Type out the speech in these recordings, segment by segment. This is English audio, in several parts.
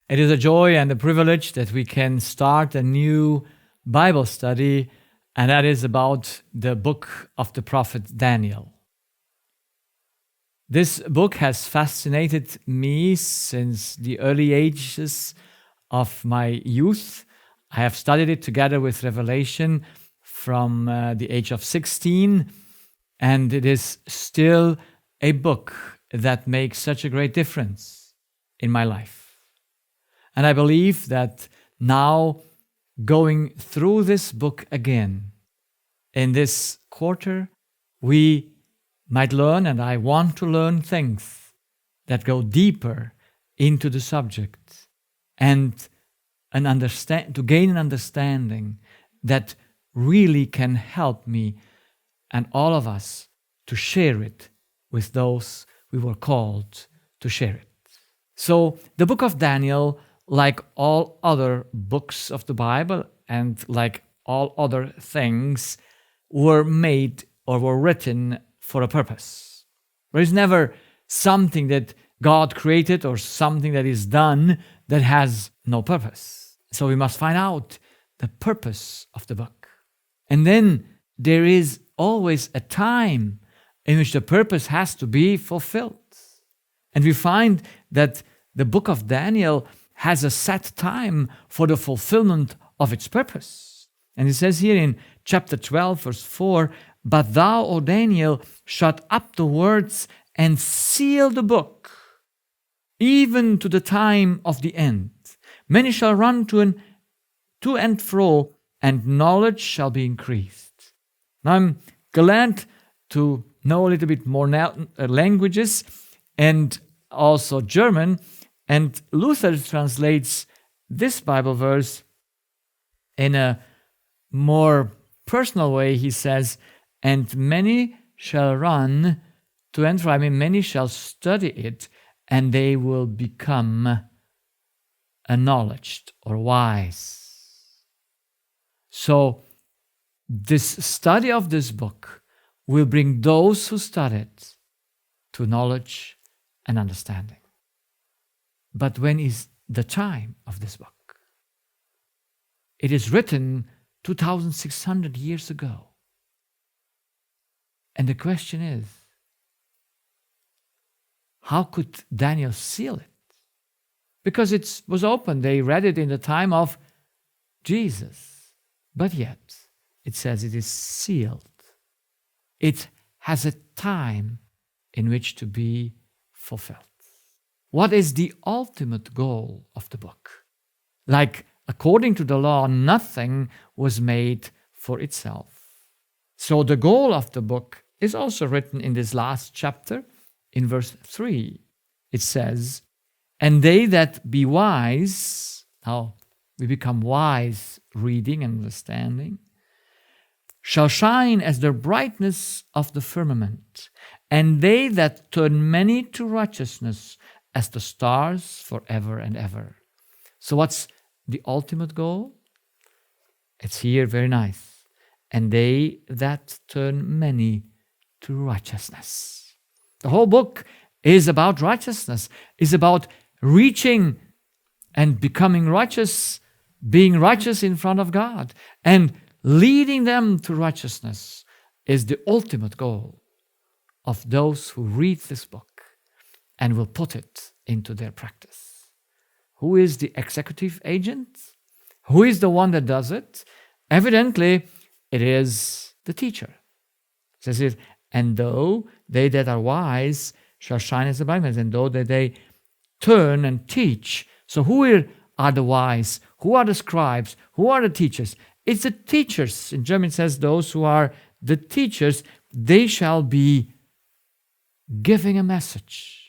It is a joy and a privilege that we can start a new Bible study, and that is about the book of the prophet Daniel. This book has fascinated me since the early ages of my youth. I have studied it together with Revelation from the age of 16, and it is still a book that makes such a great difference in my life. And I believe that now, going through this book again in this quarter, we might learn, and I want to learn things that go deeper into the subject and to gain an understanding that really can help me and all of us to share it with those we were called to share it. So the book of Daniel, like all other books of the Bible and like all other things, were made or were written for a purpose. There is never something that God created or something that is done that has no purpose. So we must find out the purpose of the book. And then there is always a time in which the purpose has to be fulfilled. And we find that the book of Daniel has a set time for the fulfillment of its purpose. And it says here in chapter 12, verse 4, "But thou, O Daniel, shut up the words and seal the book, even to the time of the end. Many shall run to and fro, and knowledge shall be increased." Now I'm glad to know a little bit more languages and also German. And Luther translates this Bible verse in a more personal way. He says, "And many shall run to and fro." Many shall study it, and they will become acknowledged or wise. So this study of this book will bring those who study it to knowledge and understanding. But when is the time of this book? It is written 2,600 years ago. And the question is, how could Daniel seal it? Because it was open. They read it in the time of Jesus. But yet, it says it is sealed. It has a time in which to be fulfilled. What is the ultimate goal of the book? Like, according to the law, nothing was made for itself. So the goal of the book is also written in this last chapter, in verse 3. It says, "And they that be wise," now we become wise reading and understanding, "shall shine as the brightness of the firmament, and they that turn many to righteousness as the stars forever and ever." So what's the ultimate goal? It's here, very nice. "And they that turn many to righteousness." The whole book is about righteousness, is about reaching and becoming righteous, being righteous in front of God, and leading them to righteousness is the ultimate goal of those who read this book and will put it into their practice. Who is the executive agent? Who is the one that does it? Evidently, it is the teacher. It says it, "And though they that are wise shall shine as the brightness, and though that they turn and teach." So who are the wise? Who are the scribes? Who are the teachers? It's the teachers. In German it says those who are the teachers, they shall be giving a message.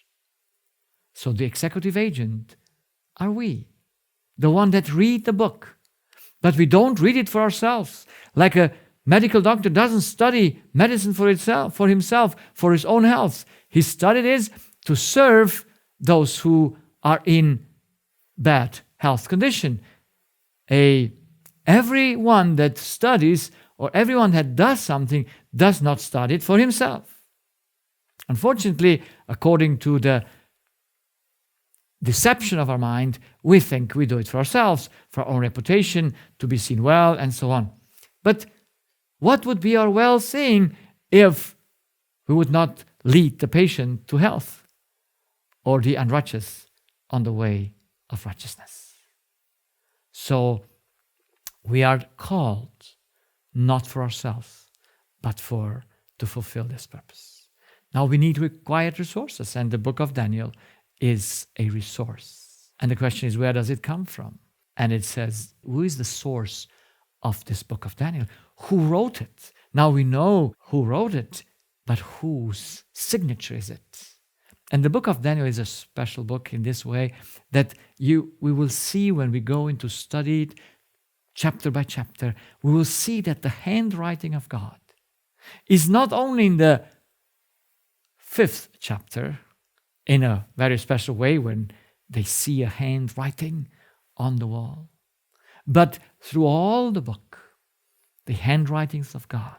So the executive agent are we, the one that read the book. But we don't read it for ourselves. Like a medical doctor doesn't study medicine for himself, for his own health. He studied it to serve those who are in bad health condition. Everyone that studies or everyone that does something does not study it for himself. Unfortunately, according to the deception of our mind, we think we do it for ourselves, for our own reputation, to be seen well, and so on. But what would be our well-seeing if we would not lead the patient to health or the unrighteous on the way of righteousness? So we are called not for ourselves, but to fulfill this purpose. Now we need required resources, and the book of Daniel is a resource. And the question is, where does it come from? And it says, who is the source of this book of Daniel? Who wrote it? Now we know who wrote it, but whose signature is it? And the book of Daniel is a special book in this way that we will see when we go into study it chapter by chapter. We will see that the handwriting of God is not only in the 5th chapter in a very special way when they see a handwriting on the wall, but through all the book, the handwritings of God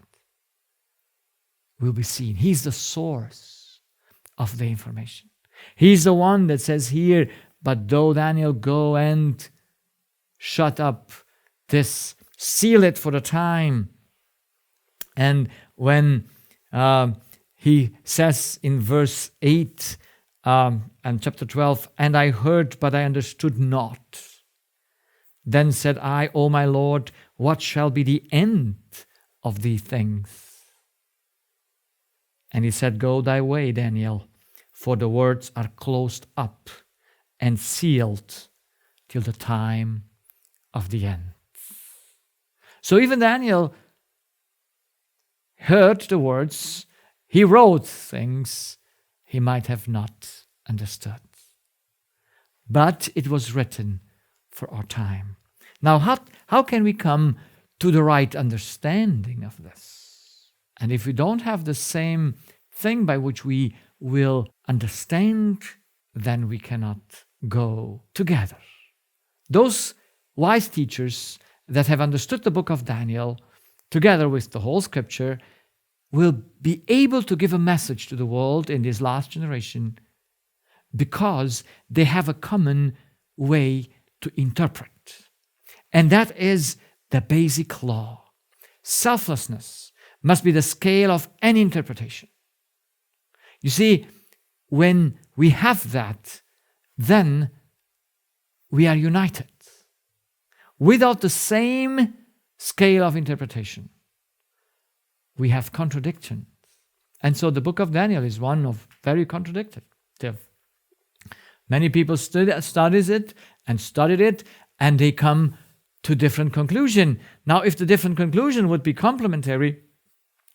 will be seen. He's the source of the information. He's the one that says here, but though Daniel go and shut up this, seal it for the time. And when he says in verse 8 and chapter 12, and I heard, but I understood not. Then said I, O my Lord, what shall be the end of these things? And he said, go thy way, Daniel, for the words are closed up and sealed till the time of the end. So even Daniel heard the words, he wrote things he might have not understood. But it was written for our time. Now, how can we come to the right understanding of this? And if we don't have the same thing by which we will understand, then we cannot go together. Those wise teachers that have understood the book of Daniel, together with the whole scripture, will be able to give a message to the world in this last generation because they have a common way to interpret. And that is the basic law. Selflessness must be the scale of any interpretation. You see, when we have that, then we are united. Without the same scale of interpretation, we have contradictions. And so the book of Daniel is one of very contradictive. Many people studies it, and they come to different conclusion. Now, if the different conclusion would be complementary,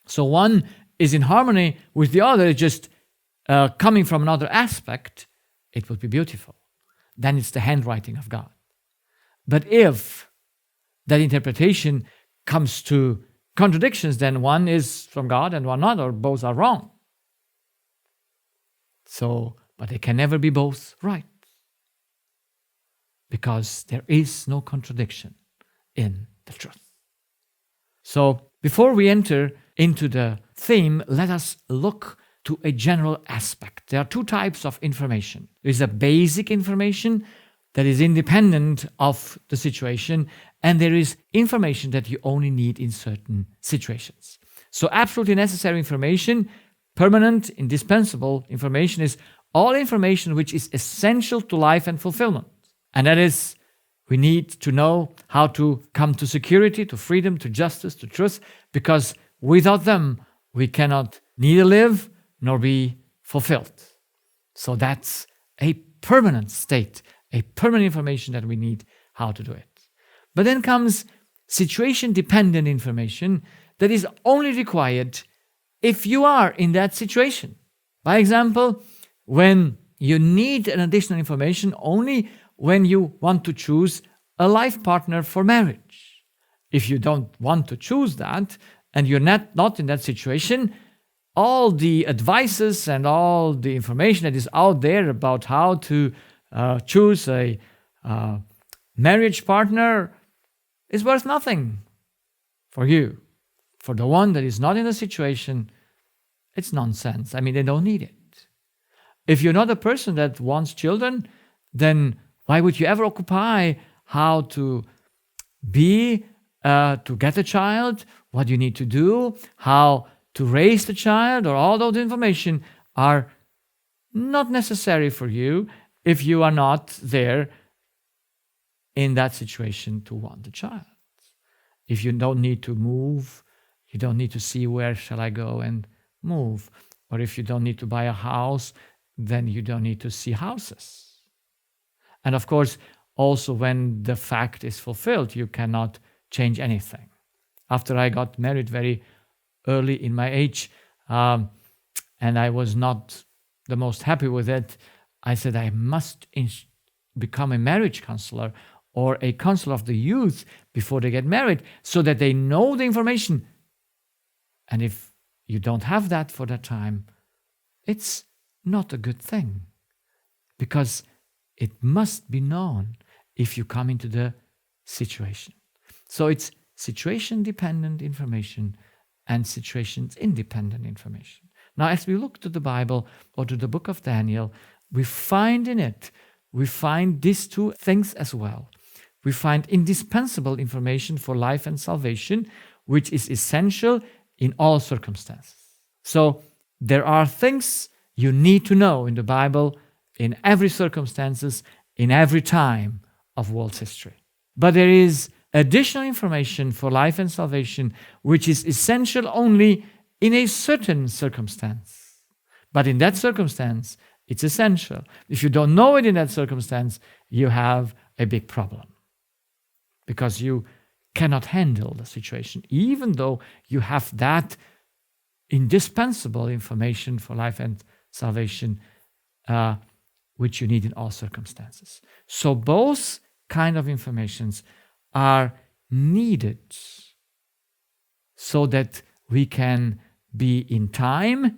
so one is in harmony with the other, just coming from another aspect, it would be beautiful. Then it's the handwriting of God. But if that interpretation comes to contradictions, then one is from God and one not, or both are wrong. So, but they can never be both right, because there is no contradiction in the truth. So, before we enter into the theme, let us look to a general aspect. There are two types of information. There is a basic information that is independent of the situation, and there is information that you only need in certain situations. So absolutely necessary information, permanent, indispensable information, is all information which is essential to life and fulfillment. And that is, we need to know how to come to security, to freedom, to justice, to truth, because without them, we cannot neither live nor be fulfilled. So that's a permanent state, a permanent information that we need how to do it. But then comes situation-dependent information that is only required if you are in that situation. By example, when you need an additional information only when you want to choose a life partner for marriage. If you don't want to choose that and you're not in that situation, all the advices and all the information that is out there about how to choose a marriage partner is worth nothing for you. For the one that is not in a situation, it's nonsense. I mean, they don't need it. If you're not a person that wants children, then why would you ever occupy how to to get a child, what you need to do, how to raise the child, or all those information are not necessary for you if you are not there in that situation to want a child. If you don't need to move, you don't need to see where shall I go and move. Or if you don't need to buy a house, then you don't need to see houses. And of course, also when the fact is fulfilled, you cannot change anything. After I got married very early in my age, and I was not the most happy with it, I said I must become a marriage counselor or a counselor of the youth before they get married, so that they know the information. And if you don't have that for that time, it's not a good thing, because it must be known if you come into the situation. So it's situation-dependent information and situations-independent information. Now, as we look to the Bible or to the book of Daniel, we find these two things as well. We find indispensable information for life and salvation, which is essential in all circumstances. So there are things you need to know in the Bible in every circumstances, in every time of world's history. But there is additional information for life and salvation, which is essential only in a certain circumstance. But in that circumstance, it's essential. If you don't know it in that circumstance, you have a big problem, because you cannot handle the situation, even though you have that indispensable information for life and salvation, which you need in all circumstances. So both kind of informations are needed so that we can be in time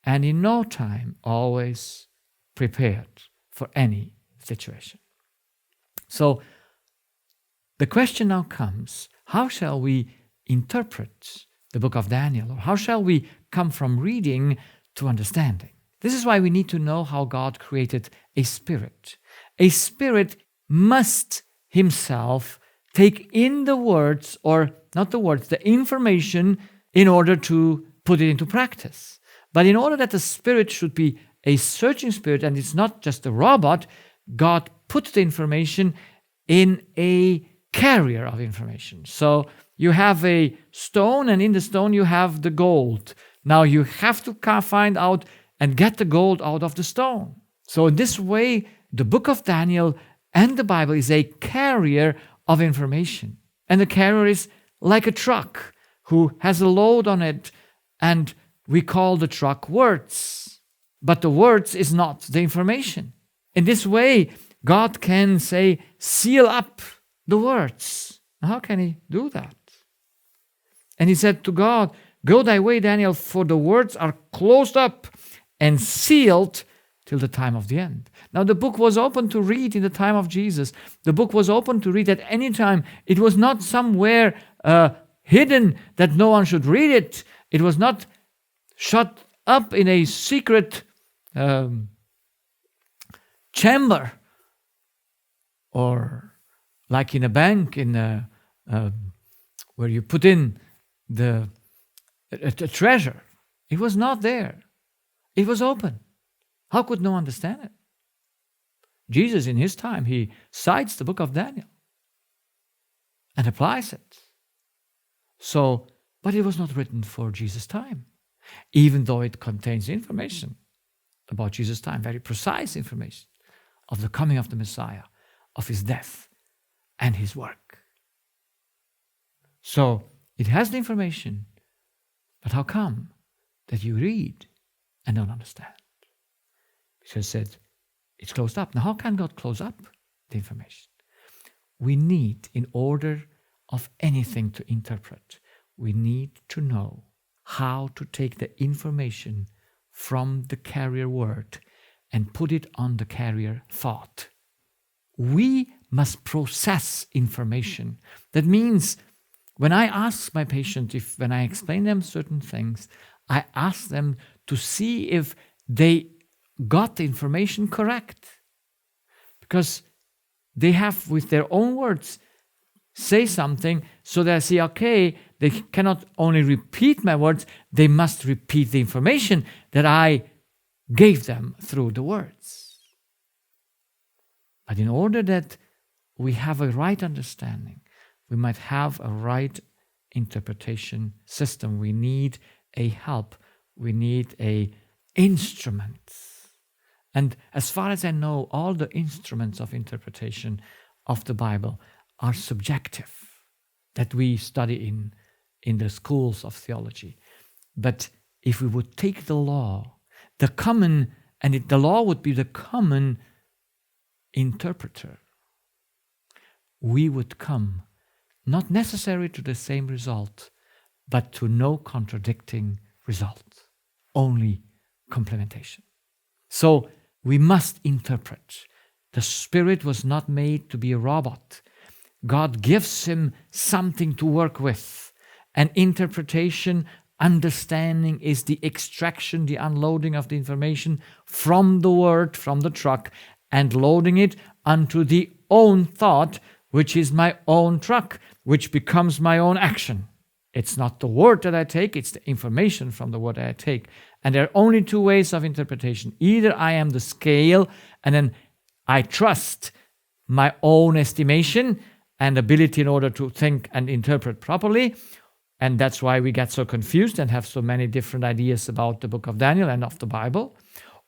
and in no time always prepared for any situation. So the question now comes, how shall we interpret the book of Daniel? Or how shall we come from reading to understanding? This is why we need to know how God created a spirit. A spirit must himself take in the words, or not the words, the information, in order to put it into practice. But in order that the spirit should be a searching spirit and it's not just a robot, God put the information in a carrier of information. So you have a stone, and in the stone you have the gold. Now you have to find out and get the gold out of the stone. So in this way, the book of Daniel and the Bible is a carrier of information. And the carrier is like a truck who has a load on it, and we call the truck words. But the words is not the information. In this way, God can say, seal up the words. How can he do that? And he said to God, go thy way, Daniel, for the words are closed up and sealed till the time of the end. Now the book was open to read in the time of Jesus. The book was open to read at any time. It was not somewhere hidden that no one should read it. It was not shut up in a secret chamber, or like in a bank where you put in the treasure. It was not there. It was open. How could no one understand it? Jesus, in his time, he cites the book of Daniel and applies it. So, but it was not written for Jesus' time, even though it contains information about Jesus' time, very precise information of the coming of the Messiah, of his death and his work. So, it has the information, but how come that you read and don't understand? Because it said it's closed up. Now, how can God close up the information? We need, in order of anything to interpret, we need to know how to take the information from the carrier word and put it on the carrier thought. We must process information. That means when I ask my patient, when I explain them certain things, I ask them to see if they got the information correct. because they have, with their own words, say something so that I see, okay, they cannot only repeat my words, they must repeat the information that I gave them through the words. But in order that we have a right understanding, we might have a right interpretation system, we need a help, we need a instrument. And as far as I know, all the instruments of interpretation of the Bible are subjective, that we study in the schools of theology. But if we would take the law, the law would be the common interpreter, we would come not necessarily to the same result, but to no contradicting result, only complementation. So we must interpret. The Spirit was not made to be a robot. God gives him something to work with. And interpretation, understanding is the extraction, the unloading of the information from the word, from the truck, and loading it unto the own thought, which is my own truck, which becomes my own action. It's not the word that I take, it's the information from the word that I take. And there are only two ways of interpretation. Either I am the scale, and then I trust my own estimation and ability in order to think and interpret properly. And that's why we get so confused and have so many different ideas about the book of Daniel and of the Bible.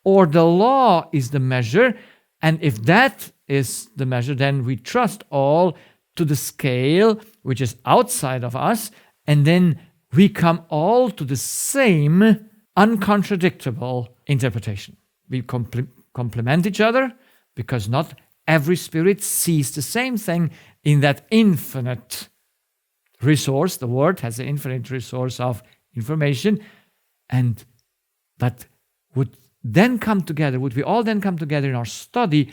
Or the law is the measure, and if that is the measure, then we trust all to the scale, which is outside of us, and then we come all to the same uncontradictable interpretation. We complement each other because not every spirit sees the same thing in that infinite resource. The word has an infinite resource of information, but would we all then come together in our study,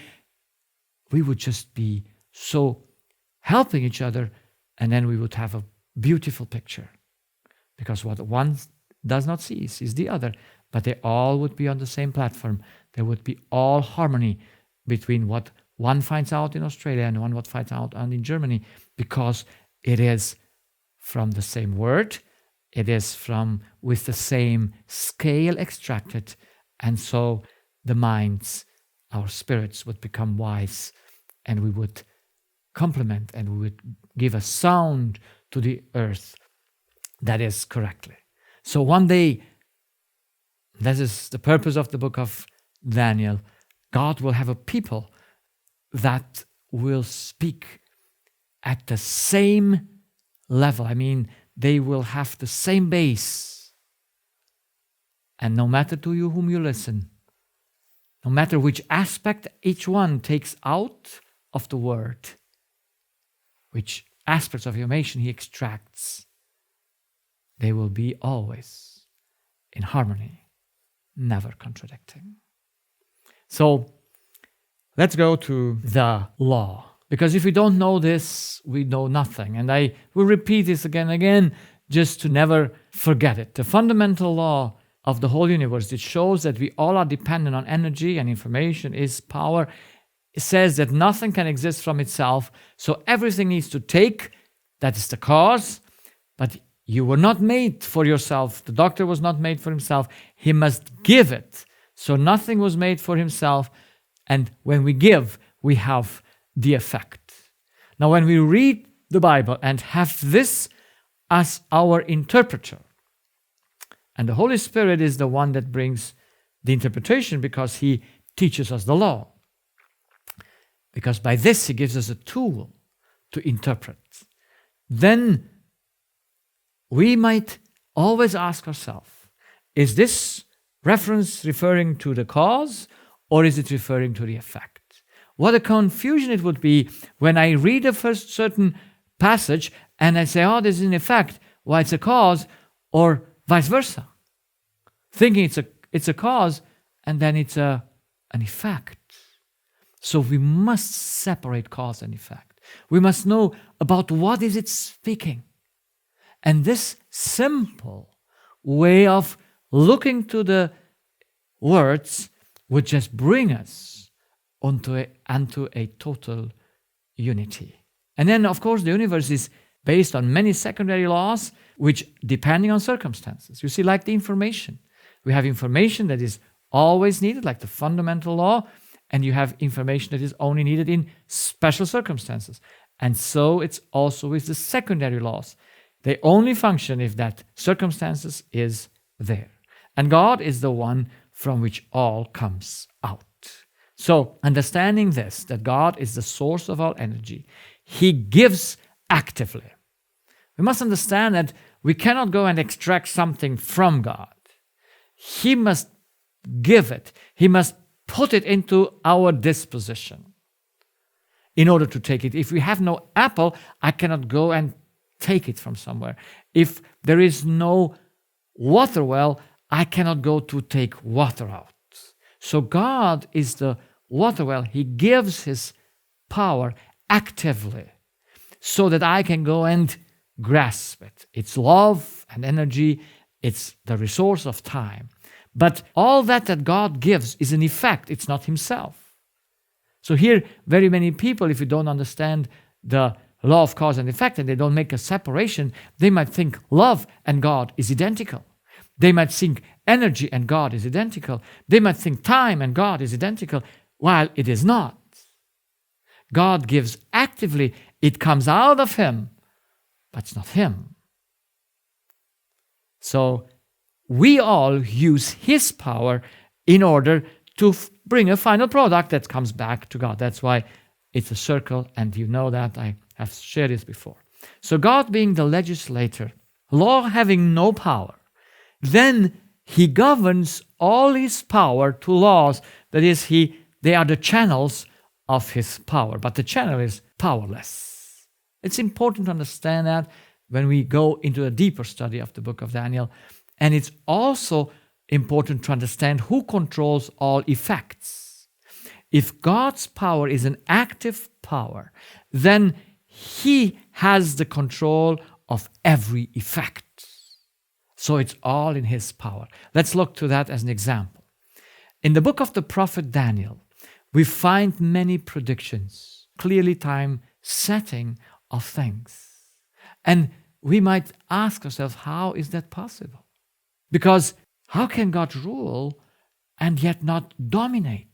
we would just be so helping each other, and then we would have a beautiful picture. Because what one does not see sees the other, but they all would be on the same platform. There would be all harmony between what one finds out in Australia and one what finds out in Germany, because it is from the same word, it is with the same scale extracted, and so the minds, our spirits would become wise, and we would complement and we would give a sound to the earth that is correctly. So one day, this is the purpose of the book of Daniel, God will have a people that will speak at the same level. I mean, they will have the same base. And no matter to you whom you listen, no matter which aspect each one takes out of the word, which aspects of information he extracts, they will be always in harmony, never contradicting. So let's go to the law. Because if we don't know this, we know nothing. And I will repeat this again and again, just to never forget it. The fundamental law of the whole universe, it shows that we all are dependent on energy, and information is power. It says that nothing can exist from itself, so everything needs to take. That is the cause. But you were not made for yourself. The doctor was not made for himself. He must give it. So nothing was made for himself. And when we give, we have the effect. Now, when we read the Bible and have this as our interpreter, and the Holy Spirit is the one that brings the interpretation because he teaches us the law. Because by this he gives us a tool to interpret. Then we might always ask ourselves, is this reference referring to the cause or is it referring to the effect? What a confusion it would be when I read a first certain passage and I say, oh, this is an effect, well, it's a cause, or vice versa. Thinking it's a cause and then it's an effect. So we must separate cause and effect. We must know about what is it speaking. And this simple way of looking to the words would just bring us unto a total unity. And then, of course, the universe is based on many secondary laws, which depending on circumstances. You see, like the information. We have information that is always needed, like the fundamental law, and you have information that is only needed in special circumstances. And so it's also with the secondary laws. They only function if that circumstances is there. And God is the one from which all comes out. So, understanding this, that God is the source of all energy, He gives actively. We must understand that we cannot go and extract something from God. He must give it. He must put it into our disposition in order to take it. If we have no apple, I cannot go and take it from somewhere. If there is no water well, I cannot go to take water out. So God is the water well. He gives His power actively so that I can go and grasp it. It's love and energy. It's the resource of time. But all that God gives is an effect. It's not Himself. So here, very many people, if you don't understand the law of cause and effect and they don't make a separation, they might think love and God is identical. They might think energy and God is identical. They might think time and God is identical, while it is not. God gives actively. It comes out of Him, but it's not Him. So we all use His power in order to bring a final product that comes back to God. That's why it's a circle, and you know that. I have shared this before. So God being the legislator, law having no power, then He governs all His power to laws. That is, they are the channels of His power, but the channel is powerless. It's important to understand that when we go into a deeper study of the book of Daniel. And it's also important to understand who controls all effects. If God's power is an active power, then He has the control of every effect. So it's all in His power. Let's look to that as an example. In the book of the prophet Daniel, we find many predictions, clearly time setting of things. And we might ask ourselves, how is that possible? Because how can God rule and yet not dominate?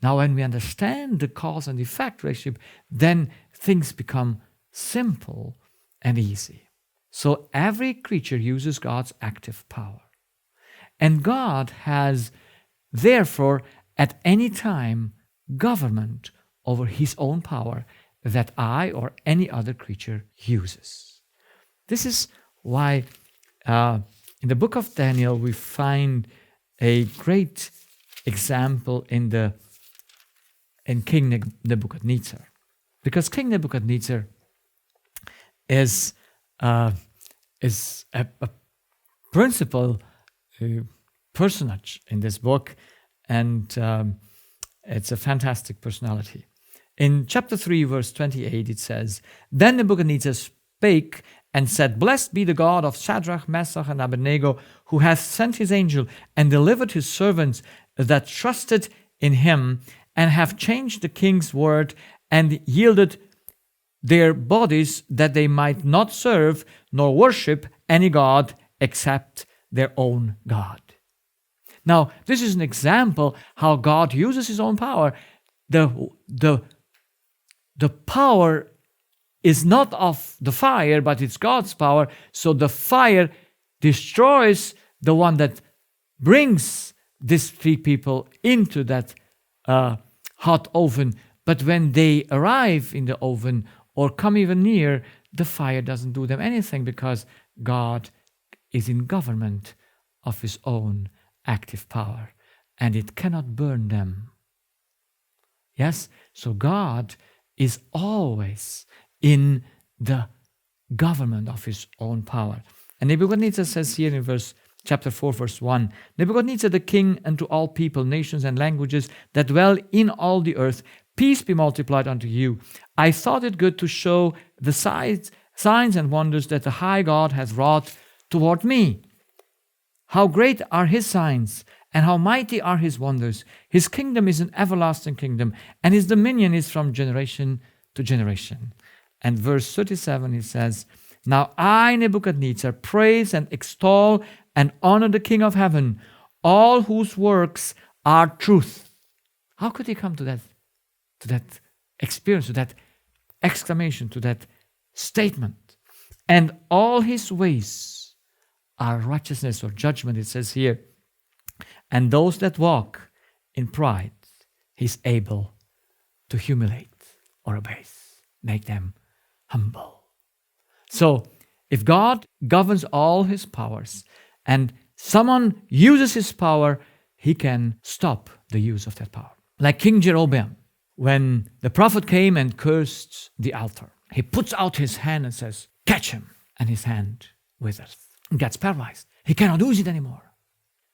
Now, when we understand the cause and effect relationship, then things become simple and easy. So every creature uses God's active power. And God has, therefore, at any time, government over His own power that I or any other creature uses. This is why in the book of Daniel we find a great example in King Nebuchadnezzar. Because King Nebuchadnezzar is a principal personage in this book, and it's a fantastic personality. In chapter 3, verse 28, it says, Then Nebuchadnezzar spake and said, Blessed be the God of Shadrach, Meshach, and Abednego, who hath sent his angel and delivered his servants that trusted in him, and have changed the king's word, and yielded their bodies that they might not serve nor worship any god except their own God. Now, this is an example how God uses His own power. The power is not of the fire, but it's God's power. So the fire destroys the one that brings these three people into that hot oven. But when they arrive in the oven or come even near, the fire doesn't do them anything because God is in government of His own active power, and it cannot burn them. Yes? So God is always in the government of His own power. And Nebuchadnezzar says here in chapter 4, verse 1, Nebuchadnezzar the king unto all people, nations, and languages that dwell in all the earth, peace be multiplied unto you. I thought it good to show the signs and wonders that the high God hath wrought toward me. How great are His signs, and how mighty are his wonders. His kingdom is an everlasting kingdom, and his dominion is from generation to generation. And verse 37, he says, Now I, Nebuchadnezzar, praise and extol and honor the King of heaven, all whose works are truth. How could he come to that experience, to that exclamation, to that statement? And all his ways are righteousness or judgment, it says here. And those that walk in pride, he's able to humiliate or abase, make them humble. So, if God governs all his powers and someone uses his power, he can stop the use of that power. Like King Jeroboam, when the prophet came and cursed the altar, he puts out his hand and says, catch him, and his hand withers and gets paralyzed. He cannot use it anymore.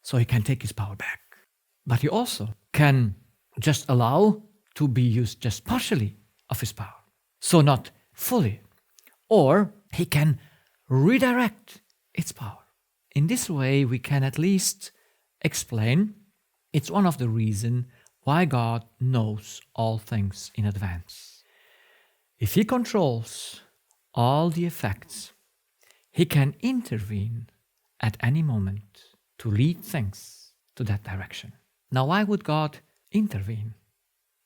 So he can take his power back. But he also can just allow to be used just partially of his power. So not fully. Or he can redirect its power. In this way, we can at least explain it's one of the reasons why God knows all things in advance. If he controls all the effects, he can intervene at any moment to lead things to that direction. Now, why would God intervene?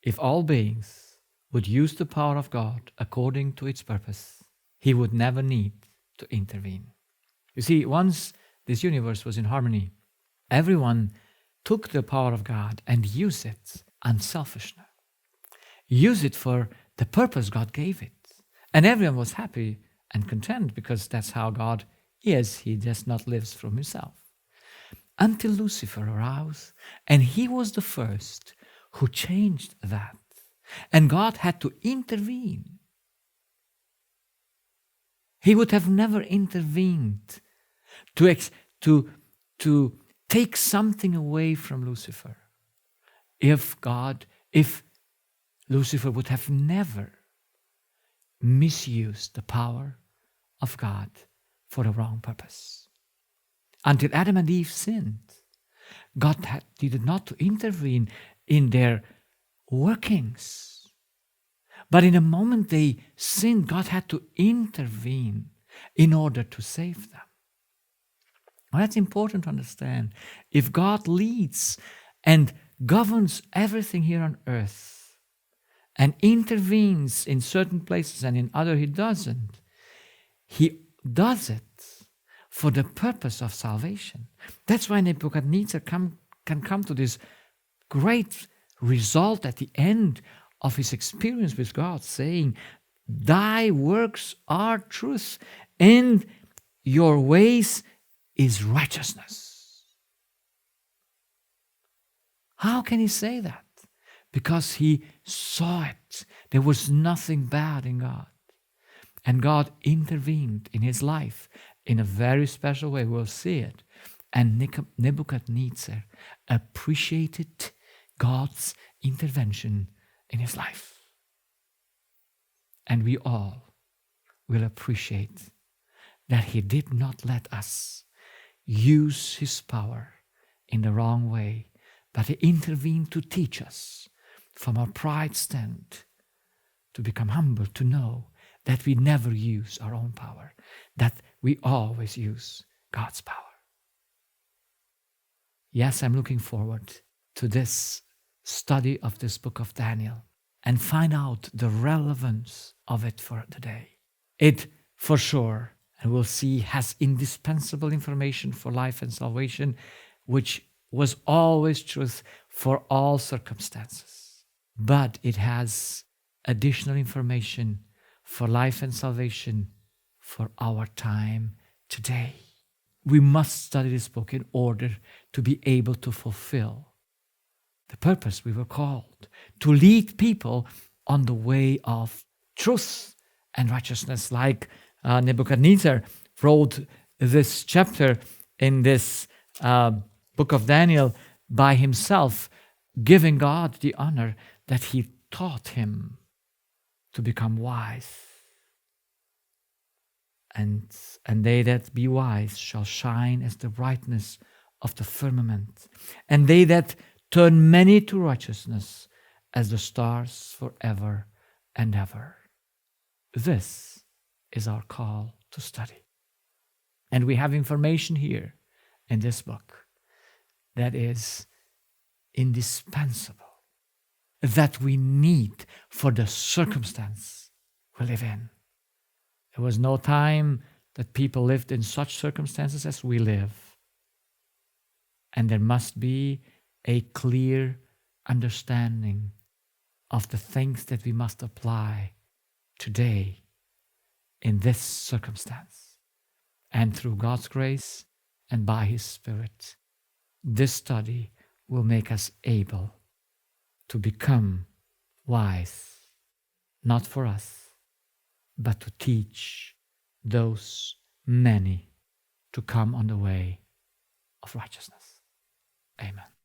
If all beings would use the power of God according to its purpose, he would never need to intervene. You see, once this universe was in harmony, everyone took the power of God and used it unselfishly. Use it for the purpose God gave it. And everyone was happy and content because that's how God is. He just not lives from himself. Until Lucifer arose, and he was the first who changed that. And God had to intervene. He would have never intervened to take something away from Lucifer if Lucifer would have never misused the power of God for a wrong purpose. Until Adam and Eve sinned, God did not intervene in their workings. But in the moment they sinned, God had to intervene in order to save them. Well, that's important to understand. If God leads and governs everything here on earth and intervenes in certain places and in other he doesn't, he does it for the purpose of salvation. That's why Nebuchadnezzar can come to this great result at the end of his experience with God, saying, Thy works are truth, and your ways is righteousness. How can he say that? Because he saw it. There was nothing bad in God. And God intervened in his life in a very special way. We'll see it. And Nebuchadnezzar appreciated God's intervention in his life. And we all will appreciate that he did not let us use his power in the wrong way, but he intervened to teach us from our pride stand to become humble, to know that we never use our own power, that we always use God's power. Yes, I'm looking forward to this study of this book of Daniel and find out the relevance of it for today. It, for sure, and we'll see, has indispensable information for life and salvation, which was always truth for all circumstances. But it has additional information for life and salvation for our time today. We must study this book in order to be able to fulfill the purpose we were called, to lead people on the way of truth and righteousness, like Nebuchadnezzar wrote this chapter in this book of Daniel by himself, giving God the honor that he taught him to become wise. And they that be wise shall shine as the brightness of the firmament, and they that turn many to righteousness as the stars forever and ever. This is our call to study. And we have information here in this book that is indispensable, that we need for the circumstance we live in. There was no time that people lived in such circumstances as we live. And there must be a clear understanding of the things that we must apply today in this circumstance. And through God's grace and by His Spirit, this study will make us able to become wise, not for us, but to teach those many to come on the way of righteousness. Amen.